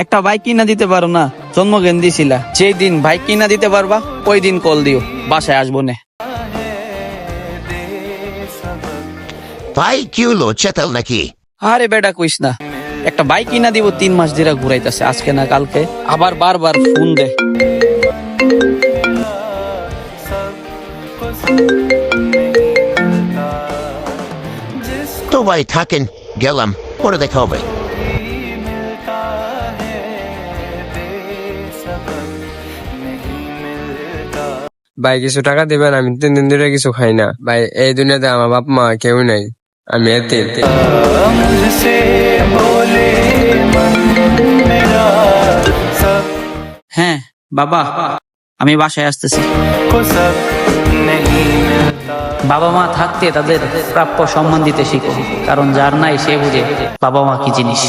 একটা বাইক কিনা দিতে পারো না? জন্মদিন দিছিলা, যেই দিন বাইক কিনা দিতে পারবা ওই দিন কল দিও, বাসায় আসবো নে। ভাই কি হলো, চেতাল নাকি? আরে বেটা কইস না, একটা বাইক কিনা দিব 3 মাস ধরে ঘুরাইতেছে, আজকে না কালকে আবার বারবার ফোন দে। তো ভাই থাকেন, গেলাম, পরে দেখা হবে। ভাই কিছু টাকা দিবেন, আমি 3 দিন ধরে কিছু খাই না ভাই। এই দুনিয়াতে আমার বাপ মা কেউ নাই, আমি এতিম। হ্যাঁ বাবা, আমি বাসায় আসতেছি। বাবা মা থাকতে তাদের প্রাপ্য সম্মান দিতে শিখো, কারণ যার নাই সে বুঝে বাবা মা কি জিনিস।